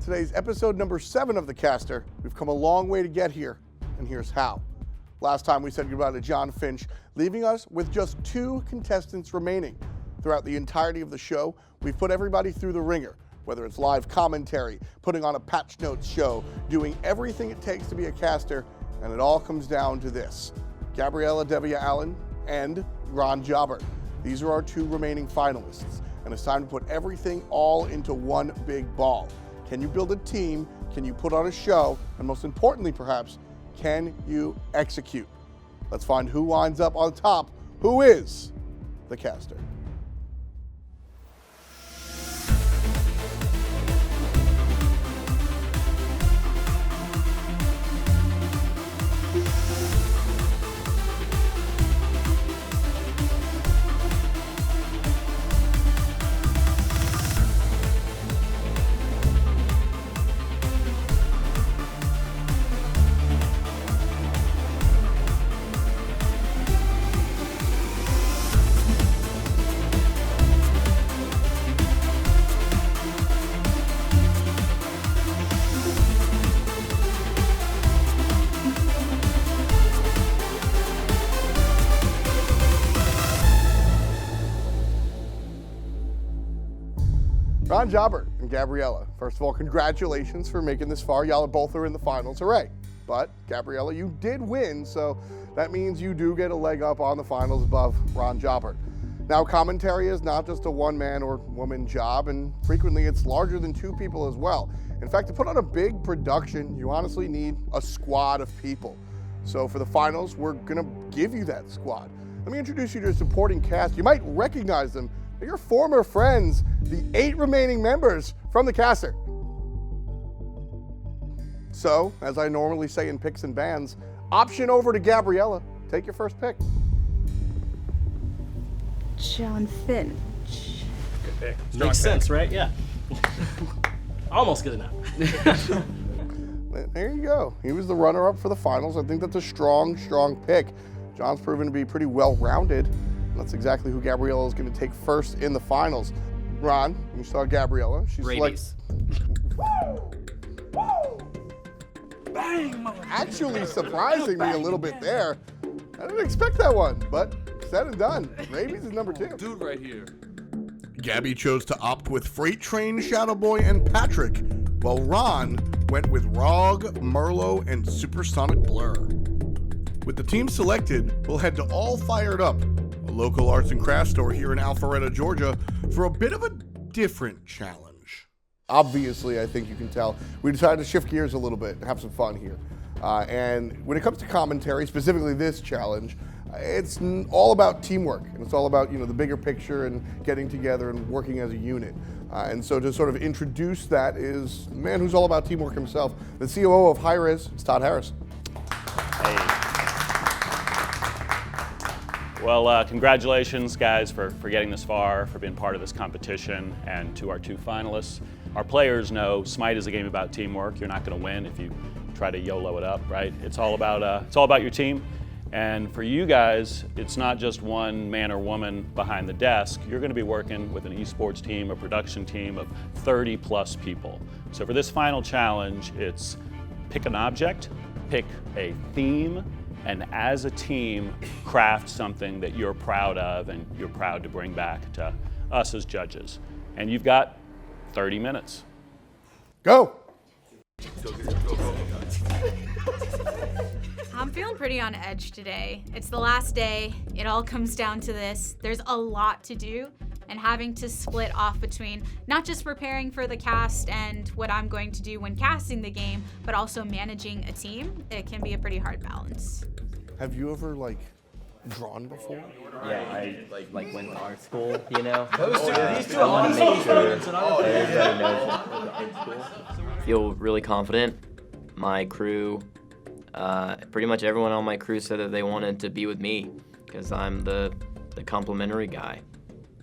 Today's episode number 7 of The Caster. We've come a long way to get here, and here's how. Last time we said goodbye to John Finch, leaving us with just 2 contestants remaining. Throughout the entirety of the show, we've put everybody through the ringer, whether it's live commentary, putting on a patch notes show, doing everything it takes to be a caster, and it all comes down to this. GABRIELLA DEVIA-ALLEN and ROHNJOBERT. These are our 2 remaining finalists, and it's time to put everything all into one big ball. Can you build a team? Can you put on a show? And most importantly, perhaps, can you execute? Let's find who winds up on top. Who is the caster? ROHNJOBERT and GABRIELLA. First of all, congratulations for making this far. Y'all both are in the finals, hooray. But GABRIELLA, you did win, so that means you do get a leg up on the finals above ROHNJOBERT. Now, commentary is not just a one-man or woman job, and frequently it's larger than 2 people as well. In fact, to put on a big production, you honestly need a squad of people. So for the finals, we're gonna give you that squad. Let me introduce you to a supporting cast. You might recognize them. They're your former friends, the 8 remaining members from the caster. So, as I normally say in picks and bans, option over to GABRIELLA. Take your first pick. John Finch. Good pick. Makes sense, right? Yeah. Almost good enough. There you go. He was the runner-up for the finals. I think that's a strong, strong pick. John's proven to be pretty well-rounded. That's exactly who GABRIELLA is going to take first in the finals. Ron, you saw GABRIELLA. She's Rabies. Bang! Actually surprising me a little bit there. I didn't expect that one, but said and done. Rabies is number 2. Dude right here. Gabby chose to opt with Freight Train, Shadowboy, and Patrick, while Ron went with ROG, MERLO, and Supersonic Blur. With the team selected, we'll head to All Fired Up, a local arts and crafts store here in Alpharetta, Georgia, for a bit of a different challenge. Obviously, I think you can tell, we decided to shift gears a little bit and have some fun here. And when it comes to commentary, specifically this challenge, it's all about teamwork, and it's all about, the bigger picture and getting together and working as a unit. And so to sort of introduce that is a man who's all about teamwork himself, the COO of Hi-Rez, it's Todd Harris. Hey. Well, congratulations, guys, for getting this far, for being part of this competition, and to our 2 finalists. Our players know SMITE is a game about teamwork. You're not going to win if you try to YOLO it up, right? It's all about your team. And for you guys, it's not just one man or woman behind the desk. You're going to be working with an esports team, a production team of 30+ people. So for this final challenge, it's pick an object, pick a theme, and as a team, craft something that you're proud of and you're proud to bring back to us as judges. And you've got 30 minutes. Go. I'm feeling pretty on edge today. It's the last day. It all comes down to this. There's a lot to do, and having to split off between not just preparing for the cast and what I'm going to do when casting the game, but also managing a team, it can be a pretty hard balance. Have you ever, drawn before? Yeah, I went to art school, These two I want to make sure everybody knows art school. Feel really confident. My crew, pretty much everyone on my crew said that they wanted to be with me because I'm the complimentary guy.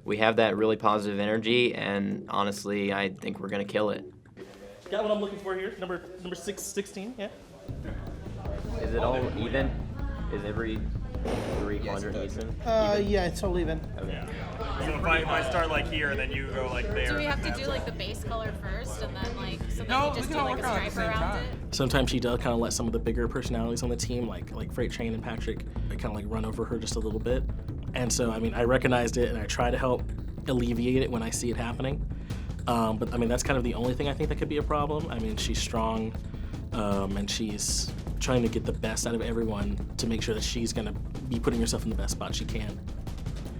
We have that really positive energy, and honestly, I think we're gonna kill it. Got what I'm looking for here. Number 16. Yeah. Is it all even? Is every 300 even? Yeah, it's all even. Okay. So if I start here and then you go there. Do we have to do the base color first and then so maybe just do like a stripe around it. Sometimes she does kind of let some of the bigger personalities on the team, like Freight Train and Patrick, kind of like run over her just a little bit. And so, I mean, I recognized it and I try to help alleviate it when I see it happening. But I mean, that's kind of the only thing I think that could be a problem. I mean, she's strong, and she's trying to get the best out of everyone to make sure that she's gonna be putting herself in the best spot she can.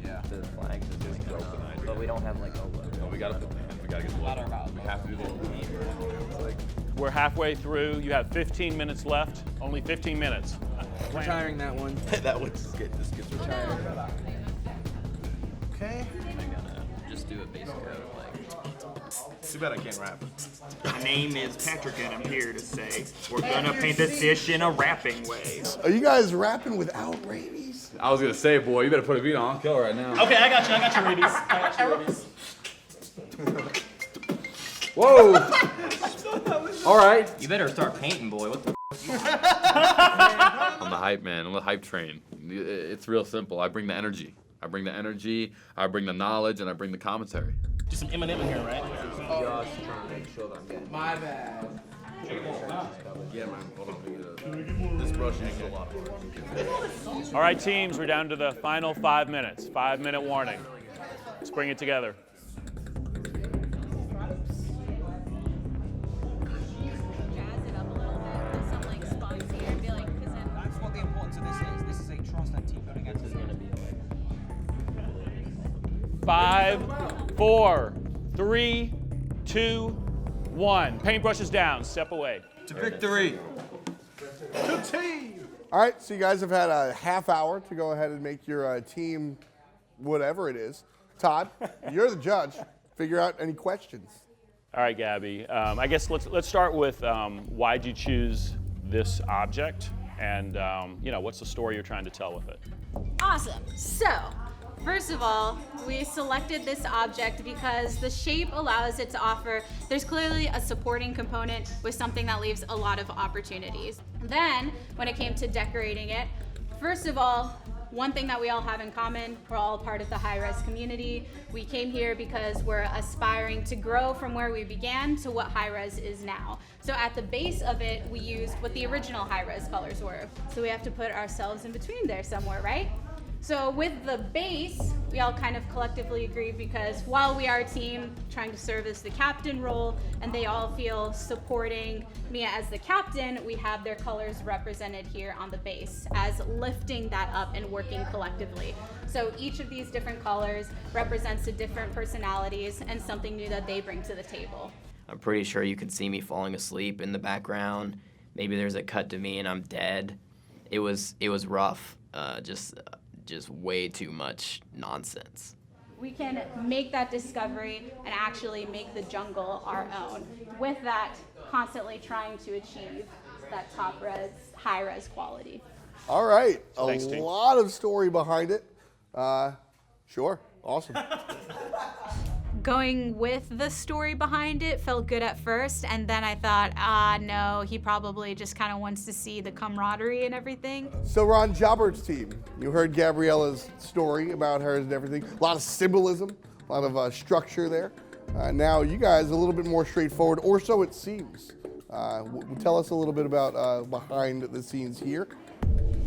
Yeah. The flag is like, but we don't have like a logo. No, we gotta put the hand. We gotta get the logo. We have to do the logo. We're halfway through. You have 15 minutes left. Only 15 minutes. Retiring that one. That one just gets retired. Okay. Just do a base coat, like. Too bad I can't rap. My name is Patrick and I'm here to say we're gonna paint this dish in a rapping way. Are you guys rapping without rabies? I was gonna say, boy, you better put a beat on. Kill right now. Okay, I got you, Rabies. I got you, Rabies. Whoa! All right. You better start painting, boy. What the? I'm the hype man. I'm the hype train. It's real simple. I bring the energy. I bring the knowledge, and I bring the commentary. Do some Eminem in here, right? My bad. Yeah, man. Hold on. This brush is a lot. All right, teams, we're down to the final 5 minutes. 5-minute warning. Let's bring it together. Jazz it up a little bit, put some like spots here, and be like, because then. That's what the importance of this is. This is a trust and team building exercise. 5, 4, 3, 2, 1. Paintbrushes down. Step away. To victory. All right, so you guys have had a half hour to go ahead and make your team whatever it is. Todd, you're the judge. Figure out any questions. All right, Gabby. I guess let's start with why'd you choose this object, and what's the story you're trying to tell with it? Awesome. So, first of all, we selected this object because the shape allows it to offer, there's clearly a supporting component with something that leaves a lot of opportunities. Then, when it came to decorating it, first of all, one thing that we all have in common, we're all part of the Hi-Rez community. We came here because we're aspiring to grow from where we began to what Hi-Rez is now. So at the base of it, we used what the original Hi-Rez colors were. So we have to put ourselves in between there somewhere, right? So with the base, we all kind of collectively agreed because while we are a team trying to serve as the captain role and they all feel supporting Mia as the captain, we have their colors represented here on the base as lifting that up and working collectively. So each of these different colors represents the different personalities and something new that they bring to the table. I'm pretty sure you can see me falling asleep in the background. Maybe there's a cut to me and I'm dead. It was rough. Just way too much nonsense. We can make that discovery and actually make the jungle our own. With that, constantly trying to achieve that top res, high res quality. All right, Thanks, a team. lot of story behind it. Sure, awesome. Going with the story behind it felt good at first, and then I thought, no, he probably just kind of wants to see the camaraderie and everything. So ROHNJOBERT's team, you heard Gabriella's story about hers and everything. A lot of symbolism, a lot of structure there. Now you guys a little bit more straightforward, or so it seems. Tell us a little bit about behind the scenes here.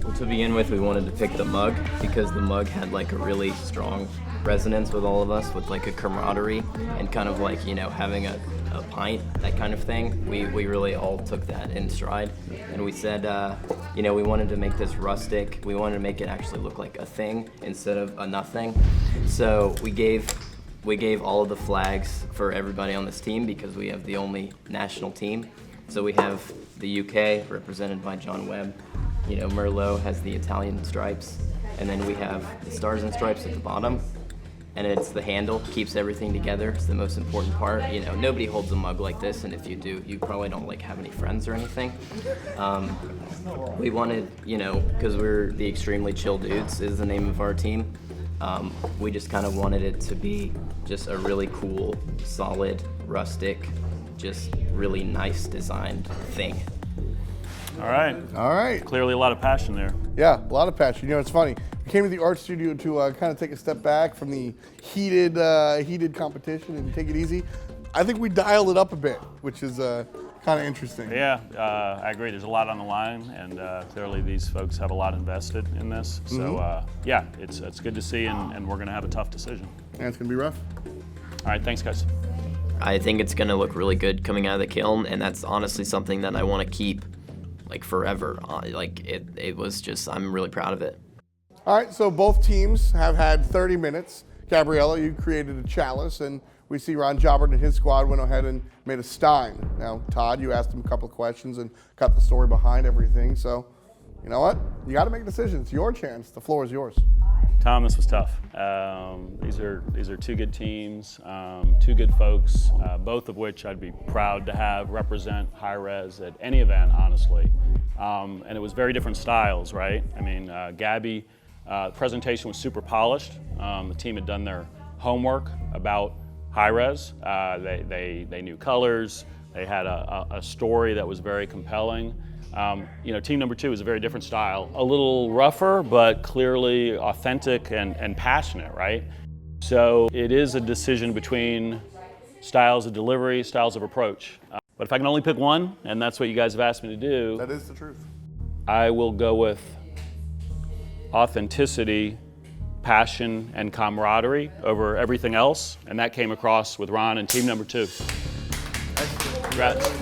Well, to begin with, we wanted to pick the mug because the mug had like a really strong resonance with all of us, with like a camaraderie and kind of like, having a pint, that kind of thing. We really all took that in stride, and we said, we wanted to make this rustic. We wanted to make it actually look like a thing instead of a nothing. So we gave all of the flags for everybody on this team because we have the only national team. So we have the UK represented by John Webb. Merlo has the Italian stripes, and then we have the stars and stripes at the bottom, and it's the handle, keeps everything together. It's the most important part. Nobody holds a mug like this, and if you do, you probably don't have any friends or anything. We wanted, because we're the Extremely Chill Dudes is the name of our team. We just kind of wanted it to be just a really cool, solid, rustic, just really nice designed thing. All right. All right. Clearly a lot of passion there. Yeah, a lot of passion. It's funny. We came to the art studio to kind of take a step back from the heated competition and take it easy. I think we dialed it up a bit, which is kind of interesting. Yeah, I agree. There's a lot on the line, and clearly these folks have a lot invested in this. So yeah, it's good to see, and we're going to have a tough decision. And it's going to be rough. All right, thanks, guys. I think it's going to look really good coming out of the kiln, and that's honestly something that I want to keep like forever. Like it was just, I'm really proud of it. All right, so both teams have had 30 minutes. Gabriella, you created a chalice, and we see ROHNJOBERT and his squad went ahead and made a stein. Now, Todd, you asked him a couple of questions and got the story behind everything. So, you know what? You got to make a decision. It's your chance. The floor is yours. Tom, this was tough. These are two good teams, two good folks, both of which I'd be proud to have represent Hi-Rez at any event, honestly. And it was very different styles, right? I mean, Gabby, the presentation was super polished. The team had done their homework about Hi-Rez. They knew colors. They had a story that was very compelling. You know, team number 2 is a very different style, a little rougher, but clearly authentic and passionate, right? So it is a decision between styles of delivery, styles of approach. But if I can only pick one, and that's what you guys have asked me to do, That is the truth. I will go with authenticity, passion, and camaraderie over everything else, and that came across with Ron and team number 2. Congrats.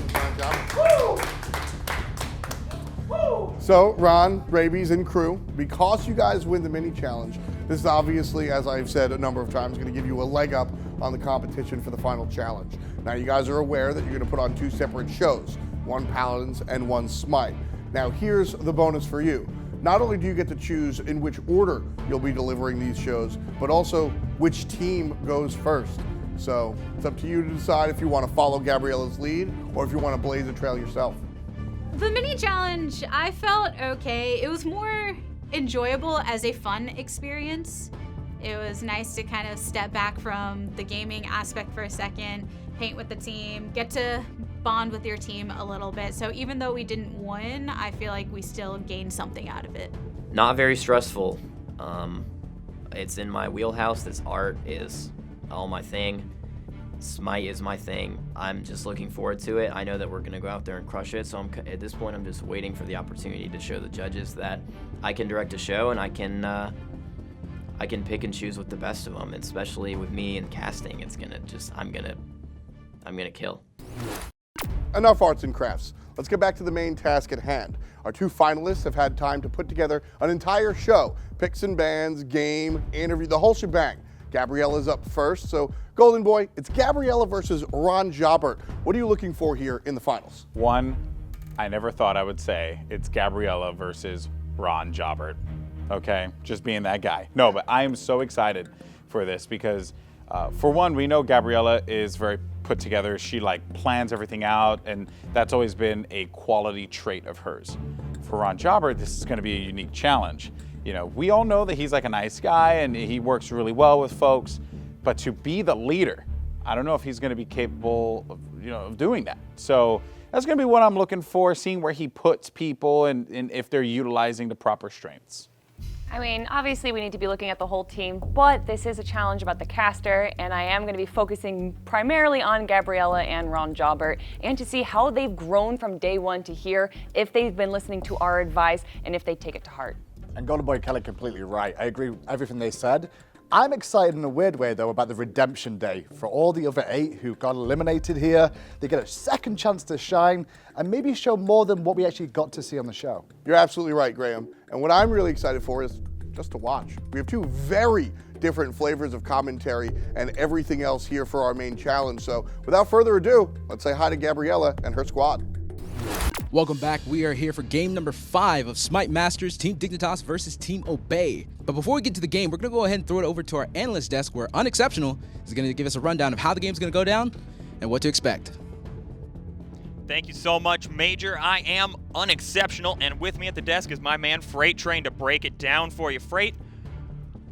So, Ron, Rabies, and crew, because you guys win the mini challenge, this is obviously, as I've said a number of times, going to give you a leg up on the competition for the final challenge. Now, you guys are aware that you're going to put on 2 separate shows, one Paladins and one SMITE. Now, here's the bonus for you. Not only do you get to choose in which order you'll be delivering these shows, but also which team goes first. So it's up to you to decide if you want to follow Gabriella's lead or if you want to blaze a trail yourself. The mini challenge, I felt okay. It was more enjoyable as a fun experience. It was nice to kind of step back from the gaming aspect for a second, paint with the team, get to bond with your team a little bit. So even though we didn't win, I feel like we still gained something out of it. Not very stressful. It's in my wheelhouse. This art is all my thing. SMITE is my thing. I'm just looking forward to it. I know that we're gonna go out there and crush it, so at this point I'm just waiting for the opportunity to show the judges that I can direct a show and I can pick and choose with the best of them, especially with me and casting. It's gonna just, I'm gonna kill. Enough arts and crafts. Let's get back to the main task at hand. Our 2 finalists have had time to put together an entire show. Picks and bans, game, interview, the whole shebang. Gabriella's up first, so Golden Boy, it's Gabriella versus ROHNJOBERT. What are you looking for here in the finals? One, I never thought I would say it's Gabriella versus ROHNJOBERT. Okay, just being that guy. No, but I am so excited for this because for one, we know Gabriella is very put together. She like plans everything out, and that's always been a quality trait of hers. For ROHNJOBERT, this is going to be a unique challenge. You know, we all know that he's like a nice guy and he works really well with folks, but to be the leader, I don't know if he's going to be capable of, of doing that. So that's going to be what I'm looking for, seeing where he puts people and if they're utilizing the proper strengths. I mean, obviously we need to be looking at the whole team, but this is a challenge about the caster, and I am going to be focusing primarily on Gabriella and ROHNJOBERT, and to see how they've grown from day 1 to here, if they've been listening to our advice, and if they take it to heart. And Golden Boy Kelly completely right. I agree with everything they said. I'm excited in a weird way, though, about the redemption day. For all the other 8 who got eliminated here, they get a second chance to shine and maybe show more than what we actually got to see on the show. You're absolutely right, Graham. And what I'm really excited for is just to watch. We have 2 very different flavors of commentary and everything else here for our main challenge. So without further ado, let's say hi to Gabriella and her squad. Welcome back. We are here for game number 5 of SMITE Masters, Team Dignitas versus Team Obey. But before we get to the game, we're going to go ahead and throw it over to our analyst desk where Unexceptional is going to give us a rundown of how the game's going to go down and what to expect. Thank you so much, Major. I am Unexceptional, and with me at the desk is my man Freight Train to break it down for you. Freight,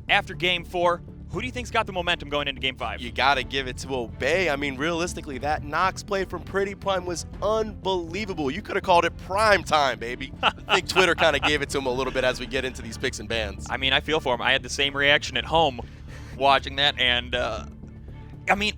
after Game 4, who do you think's got the momentum going into Game 5? You gotta give it to Obey. I mean, realistically, that Nox play from Pretty Prime was unbelievable. You could have called it prime time, baby. I think Twitter kind of gave it to him a little bit as we get into these picks and bans. I mean, I feel for him. I had the same reaction at home watching that, and I mean,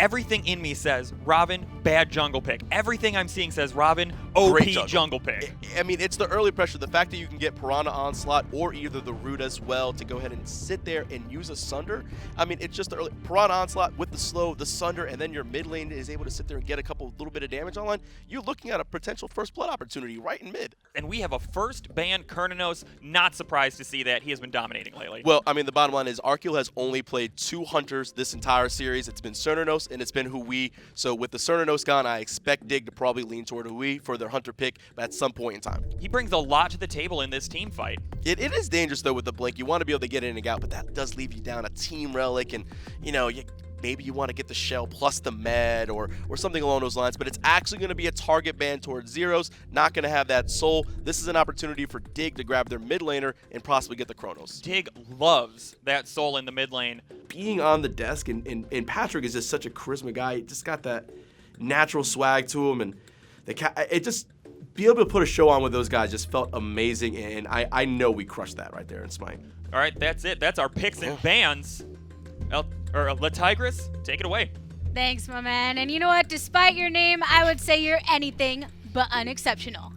everything in me says, Robin, bad jungle pick. Everything I'm seeing says, Robin, OP Great jungle pick. I mean, it's the early pressure. The fact that you can get Piranha Onslaught or either the Root as well to go ahead and sit there and use a Sunder. I mean, it's just the early Piranha Onslaught with the slow, the Sunder, and then your mid lane is able to sit there and get a little bit of damage online. You're looking at a potential first blood opportunity right in mid. And we have a first ban Kernanos. Not surprised to see that. He has been dominating lately. Well, I mean, the bottom line is Arceal has only played 2 Hunters this entire series. It's been Cernanos and it's been Hui. So with the Cernanos gone, I expect Dig to probably lean toward Hui for their Hunter pick at some point in time. He brings a lot to the table in this team fight. It is dangerous, though, with the Blink. You want to be able to get in and out, but that does leave you down a Team Relic, and, you know, maybe you want to get the Shell plus the Med or something along those lines, but it's actually going to be a target ban towards Zeros, not going to have that Soul. This is an opportunity for Dig to grab their mid laner and possibly get the Chronos. Dig loves that Soul in the mid lane. Being on the desk, and Patrick is just such a charisma guy. He just got that natural swag to him, and it just be able to put a show on with those guys just felt amazing, and I know we crushed that right there in Smite. All right, that's it. That's our picks and bans. LETIGRESS, take it away. Thanks, my man. And you know what? Despite your name, I would say you're anything but unexceptional.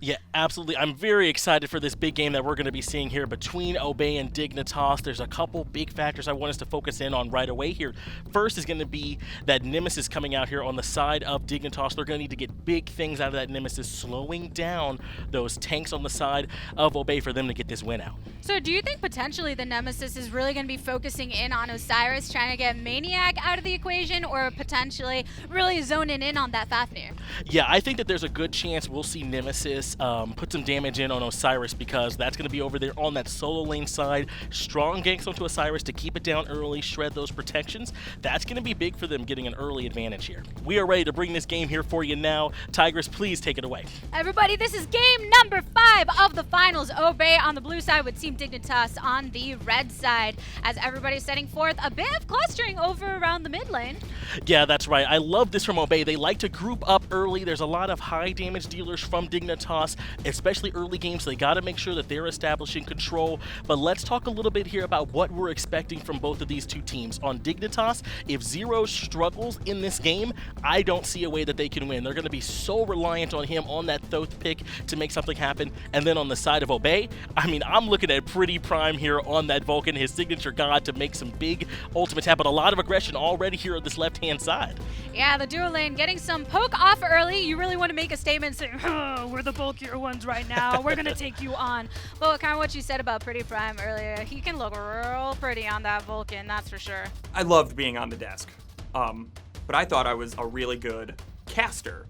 Yeah, absolutely. I'm very excited for this big game that we're going to be seeing here between Obey and Dignitas. There's a couple big factors I want us to focus in on right away here. First is going to be that Nemesis coming out here on the side of Dignitas. They're going to need to get big things out of that Nemesis, slowing down those tanks on the side of Obey for them to get this win out. So do you think potentially the Nemesis is really going to be focusing in on Osiris, trying to get Maniac out of the equation, or potentially really zoning in on that Fafnir? Yeah, I think that there's a good chance we'll see Nemesis put some damage in on Osiris, because that's going to be over there on that solo lane side. Strong ganks onto Osiris to keep it down early, shred those protections. That's going to be big for them getting an early advantage here. We are ready to bring this game here for you now. Tigress, please take it away. Everybody, this is game number 5 of the finals. Obey on the blue side with Team Dignitas on the red side, as everybody's setting forth a bit of clustering over around the mid lane. Yeah, that's right. I love this from Obey. They like to group up early. There's a lot of high damage dealers from Dignitas, especially early games. They got to make sure that they're establishing control. But let's talk a little bit here about what we're expecting from both of these two teams. On Dignitas, if Zero struggles in this game, I don't see a way that they can win. They're going to be so reliant on him on that Thoth pick to make something happen. And then on the side of Obey, I mean, I'm looking at Pretty Prime here on that Vulcan, his signature god, to make some big ultimates happen. A lot of aggression already here on this left-hand side. Yeah, the duo lane getting some poke off early. You really want to make a statement saying, oh, we're the bulkier ones right now. We're going to take you on. But kind of what you said about Pretty Prime earlier, he can look real pretty on that Vulcan, that's for sure. I loved being on the desk, but I thought I was a really good caster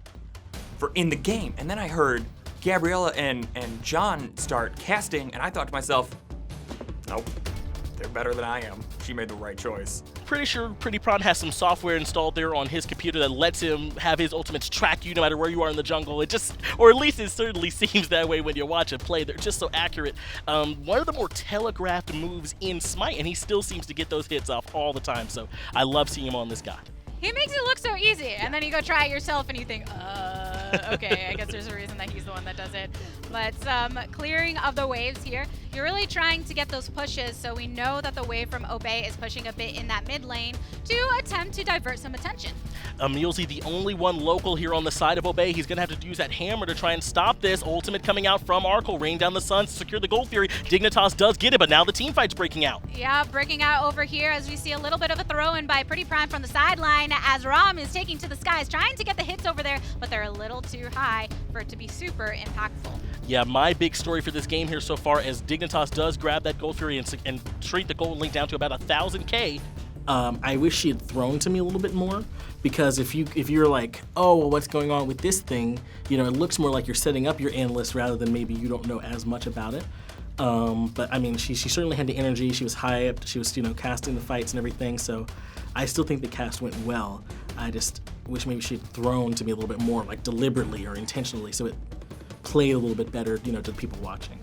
for in the game. And then I heard Gabriella and John start casting, and I thought to myself, nope, they're better than I am. She made the right choice. Pretty sure Pretty Prime has some software installed there on his computer that lets him have his ultimates track you no matter where you are in the jungle. It just, or at least it certainly seems that way when you watch him play. They're just so accurate. One of the more telegraphed moves in Smite, and he still seems to get those hits off all the time. So I love seeing him on this guy. He makes it look so easy, and then you go try it yourself and you think, okay, I guess there's a reason that he's the one that does it. But some clearing of the waves here. You're really trying to get those pushes, so we know that the wave from Obey is pushing a bit in that mid lane to attempt to divert some attention. Emilzy, the only one local here on the side of Obey. He's going to have to use that hammer to try and stop this. Ultimate coming out from Arceal, rain down the sun, secure the Gold Fury. Dignitas does get it, but now the team fight's breaking out. Yeah, breaking out over here as we see a little bit of a throw-in by Pretty Prime from the sideline as Rom is taking to the skies, trying to get the hits over there, but they're a little too high for it to be super impactful. Yeah, my big story for this game here so far, as Dignitas does grab that Gold Fury and shrink the Gold Link down to about 1,000k. I wish she had thrown to me a little bit more, because if you're like, oh, well, what's going on with this thing, you know, it looks more like you're setting up your analyst rather than maybe you don't know as much about it. But I mean, she certainly had the energy. She was high up. She was, you know, casting the fights and everything. So I still think the cast went well. I just wish maybe she had thrown to me a little bit more, like deliberately or intentionally, so it played a little bit better, you know, to the people watching.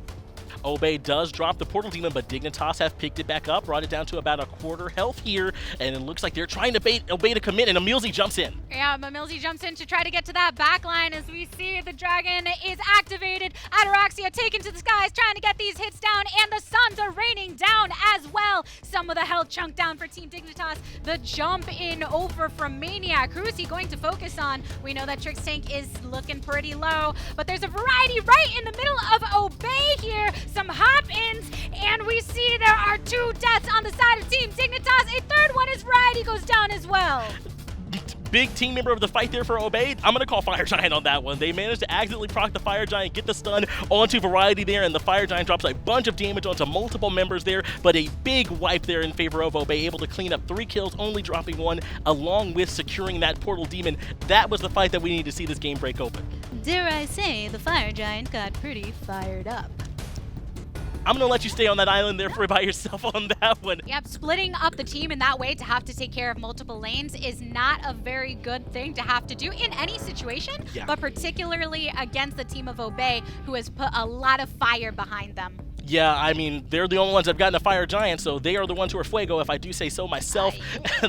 Obey does drop the Portal Demon, but Dignitas have picked it back up, brought it down to about a quarter health here, and it looks like they're trying to bait Obey to commit, and Emilzy jumps in. Yeah, Mamilzy jumps in to try to get to that back line as we see the dragon is activated. Ataraxia taken to the skies, trying to get these hits down, and the suns are raining down as well. Some of the health chunked down for Team Dignitas. The jump in over from Maniac. Who is he going to focus on? We know that Trix tank is looking pretty low, but there's a variety right in the middle of Obey here. Some hop-ins, and we see there are 2 deaths on the side of Team Dignitas. A third one is Variety goes down as well. Big team member of the fight there for Obey. I'm going to call Fire Giant on that one. They managed to accidentally proc the Fire Giant, get the stun onto Variety there, and the Fire Giant drops a bunch of damage onto multiple members there, but a big wipe there in favor of Obey, able to clean up 3 kills, only dropping 1, along with securing that Portal Demon. That was the fight that we need to see this game break open. Dare I say, the Fire Giant got pretty fired up. I'm going to let you stay on that island there by yourself on that one. Yep, splitting up the team in that way to have to take care of multiple lanes is not a very good thing to have to do in any situation, but particularly against the team of Obey, who has put a lot of fire behind them. Yeah, I mean, they're the only ones that have gotten a Fire Giant, so they are the ones who are Fuego, if I do say so myself.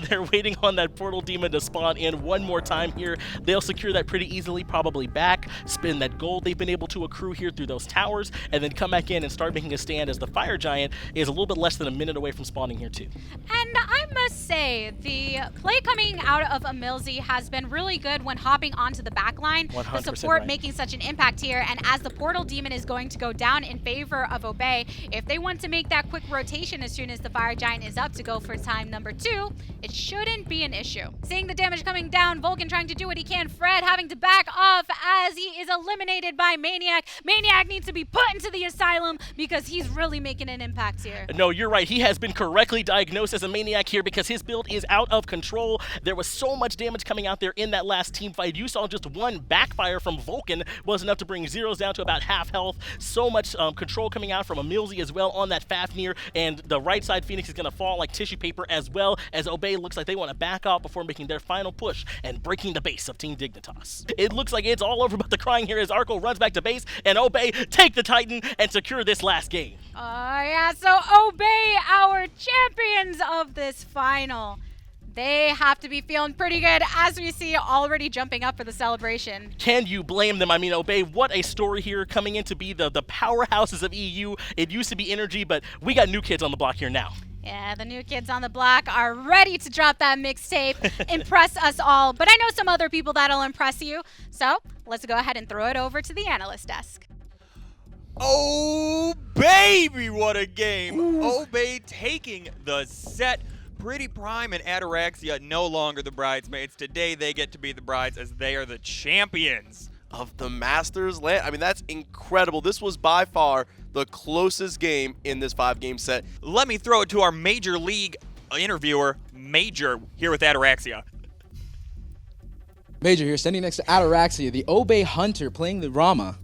They're waiting on that Portal Demon to spawn in one more time here. They'll secure that pretty easily, probably back, spend that gold they've been able to accrue here through those towers, and then come back in and start making a stand as the Fire Giant is a little bit less than a minute away from spawning here too. And I must say, the play coming out of Emilzy has been really good when hopping onto the back line. The support right. making such an impact here, and as the Portal Demon is going to go down in favor of Obey, if they want to make that quick rotation as soon as the Fire Giant is up to go for time number 2, it shouldn't be an issue. Seeing the damage coming down, Vulcan trying to do what he can, Fred having to back off as he is eliminated by Maniac. Maniac needs to be put into the asylum because he's really making an impact here. No, you're right. He has been correctly diagnosed as a Maniac here because his build is out of control. There was so much damage coming out there in that last team fight. You saw just one backfire from Vulcan was enough to bring Zeros down to about half health. So much control coming out from Emilzy as well on that Fafnir, and the right side Phoenix is going to fall like tissue paper as well as Obey looks like they want to back off before making their final push and breaking the base of Team Dignitas. It looks like it's all over but the crying here as Arco runs back to base and Obey take the Titan and secure this last game. Yeah, so Obey, our champions of this final. They have to be feeling pretty good, as we see already jumping up for the celebration. Can you blame them? I mean, Obey, what a story here, coming in to be the powerhouses of EU. It used to be Energy, but we got new kids on the block here now. Yeah, the new kids on the block are ready to drop that mixtape, impress us all. But I know some other people that'll impress you. So let's go ahead and throw it over to the analyst desk. Oh, baby, what a game. Obey taking the set. Pretty Prime and Ataraxia no longer the bridesmaids. Today they get to be the brides as they are the champions of the Masters land. I mean, that's incredible. This was by far the closest game in this 5-game set. Let me throw it to our Major League interviewer, Major, here with Ataraxia. Major here, standing next to Ataraxia, the Obey Hunter playing the Rama.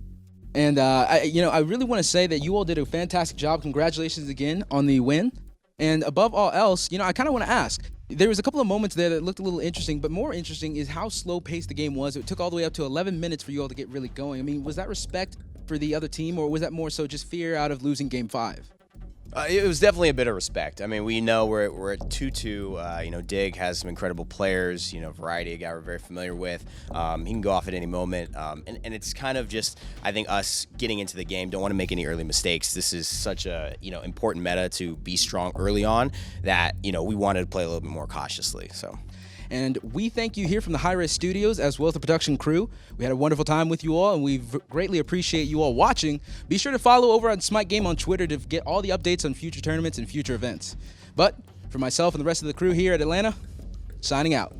And I really want to say that you all did a fantastic job. Congratulations again on the win. And above all else, I kind of want to ask, there was a couple of moments there that looked a little interesting, but more interesting is how slow-paced the game was. It took all the way up to 11 minutes for you all to get really going. I mean, was that respect for the other team, or was that more so just fear out of losing Game 5? It was definitely a bit of respect. I mean, we know we're at 2-2. Dig has some incredible players. Variety, a guy we're very familiar with. He can go off at any moment. And it's kind of just, I think, us getting into the game, don't want to make any early mistakes. This is such a, important meta to be strong early on that, we wanted to play a little bit more cautiously. So. And we thank you here from the Hi-Rez Studios as well as the production crew. We had a wonderful time with you all, and we greatly appreciate you all watching. Be sure to follow over on SMITE Game on Twitter to get all the updates on future tournaments and future events. But for myself and the rest of the crew here at Atlanta, signing out.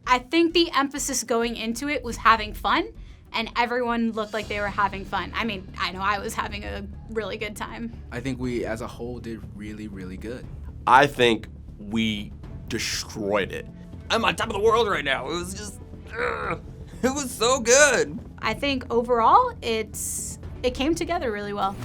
I think the emphasis going into it was having fun, and everyone looked like they were having fun. I mean, I know I was having a really good time. I think we, as a whole, did really, really good. I think we destroyed it. I'm on top of the world right now. It was just, it was so good. I think overall, it came together really well.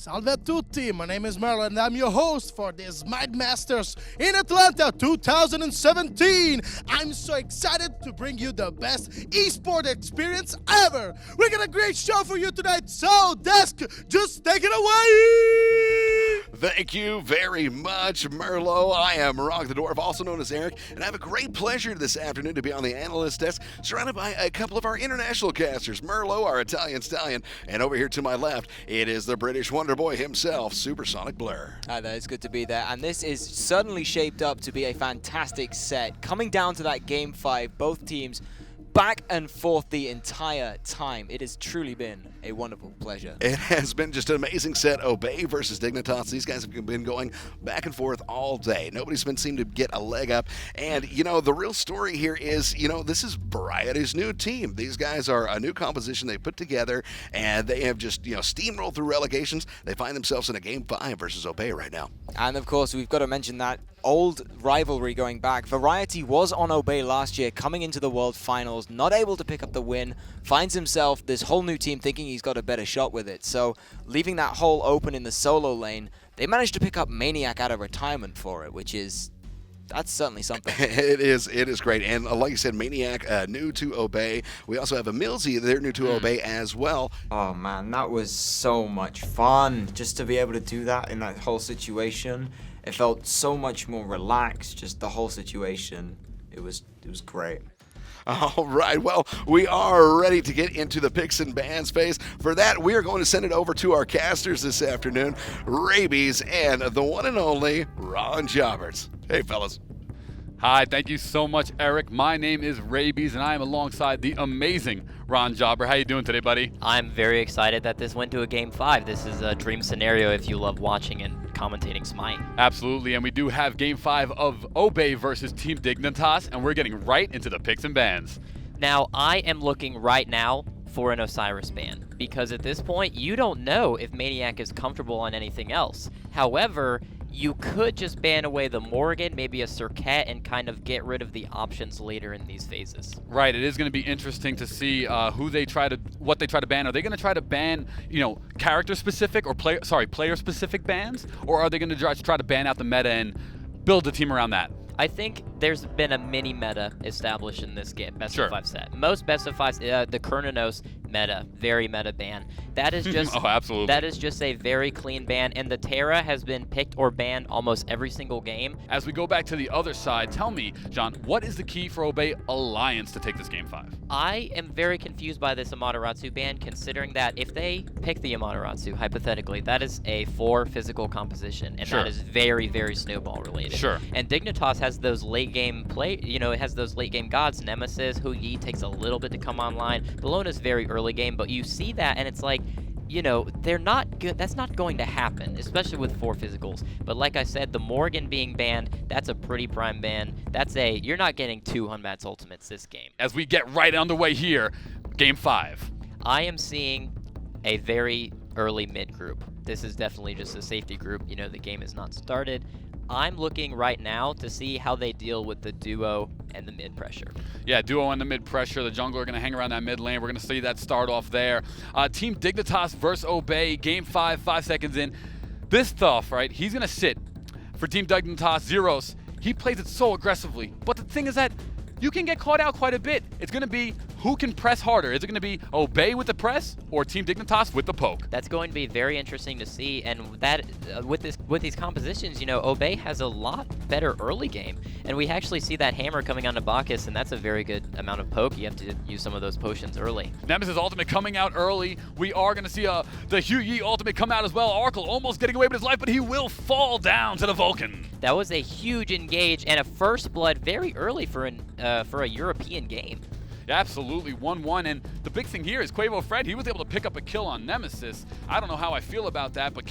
Salve a tutti, my name is Merlo and I'm your host for the SMITE Masters in Atlanta 2017. I'm so excited to bring you the best esport experience ever. We got a great show for you tonight, so Desk, just take it away! Thank you very much, Merlo. I am Rock the Dwarf, also known as Eric, and I have a great pleasure this afternoon to be on the analyst desk, surrounded by a couple of our international casters. Merlo, our Italian stallion, and over here to my left, it is the British Wonder Boy himself, Supersonic Blur. Hi there, it's good to be there, and this is certainly shaped up to be a fantastic set. Coming down to that Game 5, both teams back and forth the entire time. It has truly been a wonderful pleasure. It has been just an amazing set. Obey versus Dignitas. These guys have been going back and forth all day. Nobody's been seemed to get a leg up. And, you know, the real story here is, you know, this is Variety's new team. These guys are a new composition they put together, and they have just, you know, steamrolled through relegations. They find themselves in a Game 5 versus Obey right now. And, of course, we've got to mention that old rivalry going back. Variety was on Obey last year, coming into the World Finals, not able to pick up the win, finds himself this whole new team thinking he's got a better shot with it. So leaving that hole open in the solo lane, they managed to pick up Maniac out of retirement for it, which is, that's certainly something. It is great. And like you said, Maniac, new to Obey. We also have a Milzy, they're new to Obey as well. Oh man, that was so much fun. Just to be able to do that in that whole situation. It felt so much more relaxed, just the whole situation. It was great. All right, well, we are ready to get into the picks and bans phase. For that, we are going to send it over to our casters this afternoon, Rabies and the one and only ROHNJOBERT. Hey, fellas. Hi, thank you so much, Eric. My name is Rabies, and I am alongside the amazing ROHNJOBERT. How you doing today, buddy? I'm very excited that this went to a Game 5. This is a dream scenario if you love watching and commentating SMITE. Absolutely, and we do have Game 5 of Obey versus Team Dignitas, and we're getting right into the picks and bans. Now, I am looking right now for an Osiris ban, because at this point, you don't know if Maniac is comfortable on anything else. However, you could just ban away the Morgan, maybe a Circuit, and kind of get rid of the options later in these phases. Right, it is going to be interesting to see what they try to ban. Are they going to try to ban, you know, character-specific or player-specific bans, or are they going to try to ban out the meta and build a team around that? I think there's been a mini meta established in this game, best Sure. of 5 set. Most best of 5, the Kernanos meta, very meta ban. That is just oh, absolutely. That is just a very clean ban, and the Terra has been picked or banned almost every single game. As we go back to the other side, tell me, John, what is the key for Obey Alliance to take this Game 5? I am very confused by this Amaterasu ban, considering that if they pick the Amaterasu, hypothetically, that is a 4 physical composition, and Sure. that is very, very snowball related. Sure. And Dignitas has those late game it has those late game gods. Nemesis, Hu Yi takes a little bit to come online. Melone is very early game, but you see that, and it's like, you know, they're not good. That's not going to happen, especially with 4 physicals. But like I said, the Morgan being banned, that's a pretty prime ban. You're not getting 2 Hunbat's ultimates this game. As we get right underway here, Game 5. I am seeing a very early mid group. This is definitely just a safety group. You know, the game is not started. I'm looking right now to see how they deal with the duo and the mid pressure. Yeah, duo and the mid pressure. The jungler are going to hang around that mid lane. We're going to see that start off there. Team Dignitas versus Obey, Game 5, 5 seconds in. This stuff, right, he's going to sit for Team Dignitas. Zeros, he plays it so aggressively. But the thing is that you can get caught out quite a bit. It's going to be who can press harder. Is it going to be Obey with the press or Team Dignitas with the poke? That's going to be very interesting to see, and that with these compositions, you know, Obey has a lot better early game, and we actually see that hammer coming onto Bacchus, and that's a very good amount of poke. You have to use some of those potions early. Nemesis ultimate coming out early. We are going to see the Hu Yi ultimate come out as well. Arkle almost getting away with his life, but he will fall down to the Vulcan. That was a huge engage and a first blood very early for a European game. Absolutely, 1-1, and the big thing here is Quavo Fred, he was able to pick up a kill on Nemesis. I don't know how I feel about that, but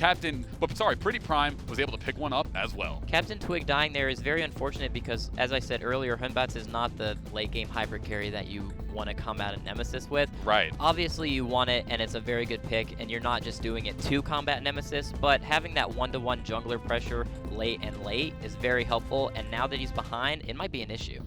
Pretty Prime was able to pick one up as well. Captain Twig dying there is very unfortunate because, as I said earlier, Hunbat's is not the late game hybrid carry that you want to come out of Nemesis with. Right. Obviously you want it, and it's a very good pick, and you're not just doing it to combat Nemesis, but having that 1-to-1 jungler pressure late is very helpful, and now that he's behind, it might be an issue.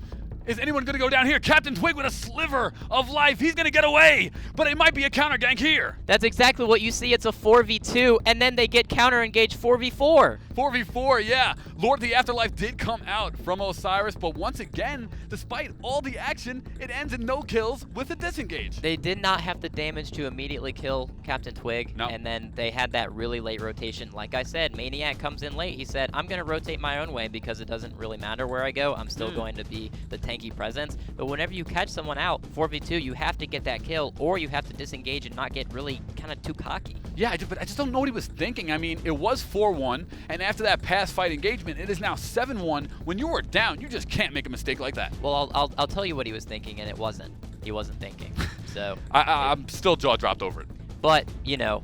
Is anyone going to go down here? Captain Twig with a sliver of life. He's going to get away, but it might be a counter gank here. That's exactly what you see. It's a 4v2, and then they get counter-engaged 4v4. 4v4, yeah. Lord of the Afterlife did come out from Osiris, but once again, despite all the action, it ends in no kills with a disengage. They did not have the damage to immediately kill Captain Twig, and then they had that really late rotation. Like I said, Maniac comes in late. He said, I'm going to rotate my own way because it doesn't really matter where I go. I'm still going to be the tanky presence. But whenever you catch someone out, 4v2, you have to get that kill, or you have to disengage and not get really kind of too cocky. Yeah, but I just don't know what he was thinking. I mean, it was 4-1, and after that pass fight engagement, it is now 7-1. When you are down, you just can't make a mistake like that. Well, I'll tell you what he was thinking, and it wasn't. He wasn't thinking. So I'm still jaw dropped over it. But, you know,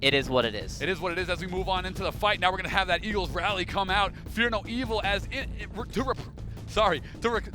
it is what it is. It is what it is as we move on into the fight. Now we're going to have that Eagles rally come out. Fear no evil as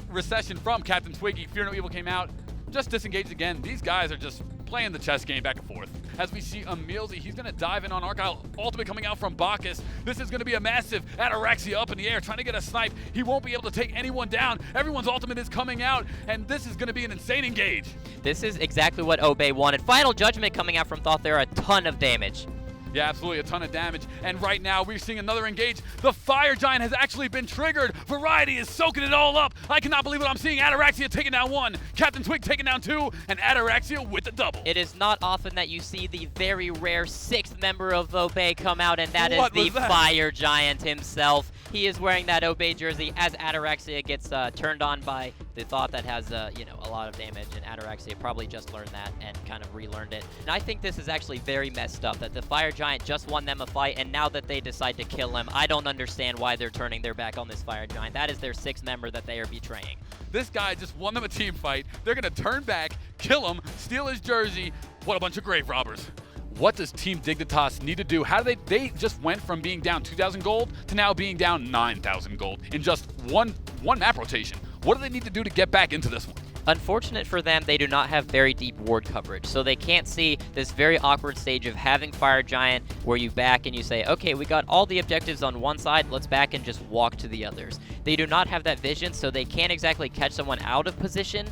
recession from Captain Twiggy. Fear no evil came out. Just disengaged again. These guys are just playing the chess game back and forth. As we see Emilzy, he's going to dive in on Argyle. Ultimate coming out from Bacchus. This is going to be a massive Ataraxia up in the air, trying to get a snipe. He won't be able to take anyone down. Everyone's ultimate is coming out, and this is going to be an insane engage. This is exactly what Obey wanted. Final Judgment coming out from Thoth there, a ton of damage. Yeah, absolutely, a ton of damage. And right now, we're seeing another engage. The Fire Giant has actually been triggered. Variety is soaking it all up. I cannot believe what I'm seeing. Ataraxia taking down one. Captain Twig taking down two. And Ataraxia with the double. It is not often that you see the very rare 6th member of Obey come out, and that is the Fire Giant himself. He is wearing that Obey jersey as Ataraxia gets turned on by the Thought that has, you know, a lot of damage, and Ataraxia probably just learned that and kind of relearned it. And I think this is actually very messed up, that the Fire Giant just won them a fight, and now that they decide to kill him, I don't understand why they're turning their back on this Fire Giant. That is their 6th member that they are betraying. This guy just won them a team fight. They're going to turn back, kill him, steal his jersey. What a bunch of grave robbers. What does Team Dignitas need to do? How do they just went from being down 2,000 gold to now being down 9,000 gold in just one map rotation. What do they need to do to get back into this one? Unfortunate for them, they do not have very deep ward coverage, so they can't see this very awkward stage of having Fire Giant where you back and you say, okay, we got all the objectives on one side, let's back and just walk to the others. They do not have that vision, so they can't exactly catch someone out of position.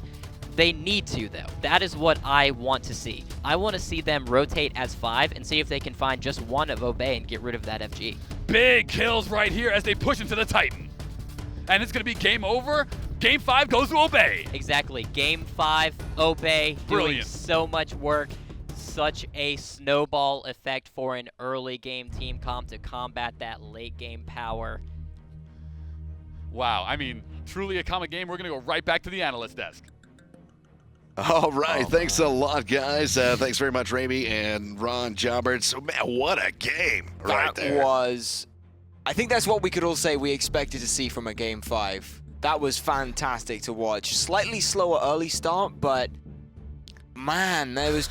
They need to, though. That is what I want to see. I want to see them rotate as 5 and see if they can find just one of Obey and get rid of that FG. Big kills right here as they push into the Titan. And it's going to be game over. Game 5 goes to Obey. Exactly. Game 5, Obey doing so much work. Such a snowball effect for an early game team comp to combat that late game power. Wow. I mean, truly a comic game. We're going to go right back to the analyst desk. All right, thanks a lot, guys. Thanks very much, Raby and ROHNJOBERT. So, man, what a game right there. That was, I think that's what we could all say we expected to see from a Game 5. That was fantastic to watch. Slightly slower early start, but man, there's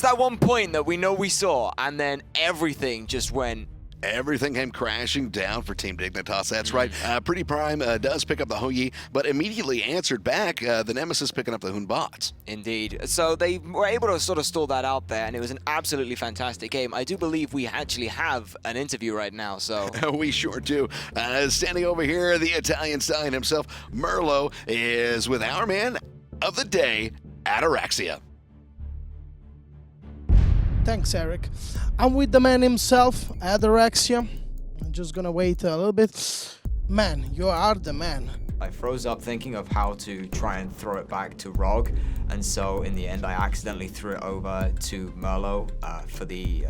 that one point that we know we saw, and then everything just went. Everything came crashing down for Team Dignitas. That's right. Pretty Prime does pick up the Houyi, but immediately answered back the Nemesis picking up the Hun bots. Indeed. So they were able to sort of stall that out there, and it was an absolutely fantastic game. I do believe we actually have an interview right now, so. We sure do. Standing over here, the Italian stallion himself, Merlo, is with our man of the day, Ataraxia. Thanks, Eric. I'm with the man himself, Ataraxia. I'm just gonna wait a little bit. Man, you are the man. I froze up thinking of how to try and throw it back to Rog, and so in the end I accidentally threw it over to Merlo for the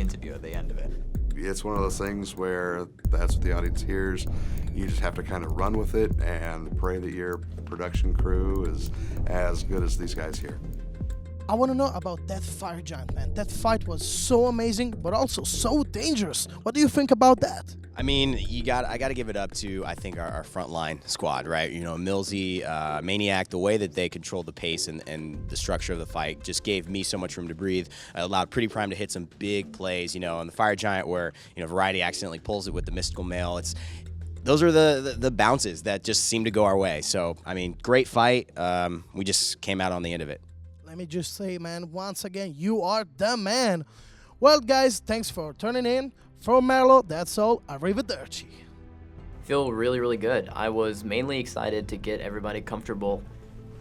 interview at the end of it. It's one of those things where that's what the audience hears. You just have to kind of run with it and pray that your production crew is as good as these guys here. I want to know about that Fire Giant, man. That fight was so amazing, but also so dangerous. What do you think about that? I mean, I got to give it up to, I think, our frontline squad, right? You know, Millsy, Maniac, the way that they controlled the pace and the structure of the fight just gave me so much room to breathe. Allowed Pretty Prime to hit some big plays, you know, on the Fire Giant where, you know, Variety accidentally pulls it with the Mystical Mail. Those are the bounces that just seem to go our way. So, I mean, great fight. We just came out on the end of it. Let me just say, man, once again, you are the man. Well, guys, thanks for tuning in. From Merlo, that's all. Arrivederci. Feel really, really good. I was mainly excited to get everybody comfortable.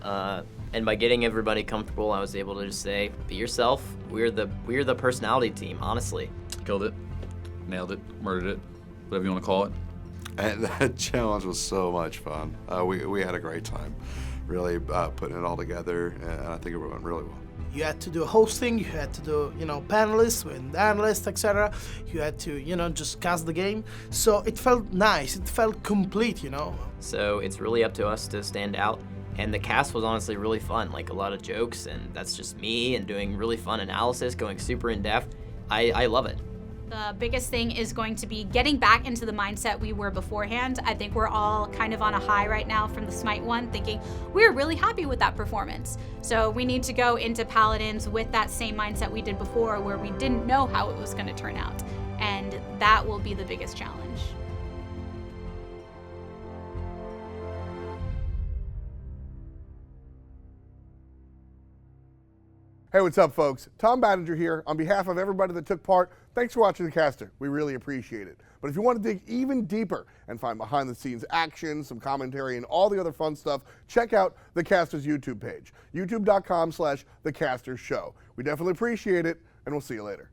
And by getting everybody comfortable, I was able to just say, be yourself. We're the personality team, honestly. Killed it, nailed it, murdered it, whatever you want to call it. And that challenge was so much fun. We had a great time, really putting it all together, and I think it went really well. You had to do hosting, you had to do, panelists and analysts, etc. You had to, just cast the game. So it felt nice, it felt complete, So it's really up to us to stand out. And the cast was honestly really fun, like a lot of jokes, and that's just me, and doing really fun analysis, going super in depth. I love it. The biggest thing is going to be getting back into the mindset we were beforehand. I think we're all kind of on a high right now from the SMITE one, thinking we're really happy with that performance. So we need to go into Paladins with that same mindset we did before, where we didn't know how it was going to turn out. And that will be the biggest challenge. Hey, what's up, folks? Tom Battinger here. On behalf of everybody that took part, thanks for watching the caster. We really appreciate it. But if you want to dig even deeper and find behind-the-scenes action, some commentary, and all the other fun stuff, check out the caster's YouTube page, youtube.com/thecastershow. We definitely appreciate it, and we'll see you later.